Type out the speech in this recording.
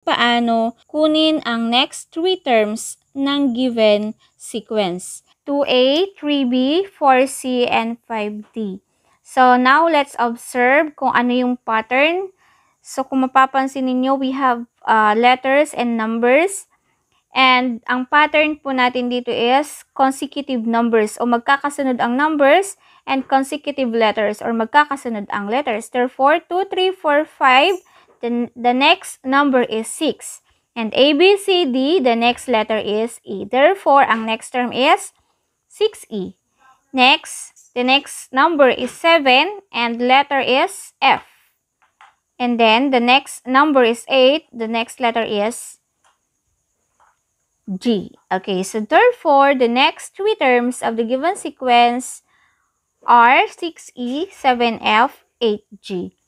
paano kunin ang next 3 terms ng given sequence. 2A, 3B, 4C, and 5D. So, now let's observe kung ano yung pattern. So, kung mapapansin ninyo, we have letters and numbers. And ang pattern po natin dito is consecutive numbers o magkakasunod ang numbers and consecutive letters or magkakasunod ang letters. Therefore, 2, 3, 4, 5, the next number is 6. And A, B, C, D, the next letter is E. Therefore, ang next term is 6E. Next, the next number is 7 and letter is F. And then, the next number is 8. The next letter is G. Okay, so therefore, the next 3 terms of the given sequence are 6E, 7F, 8G.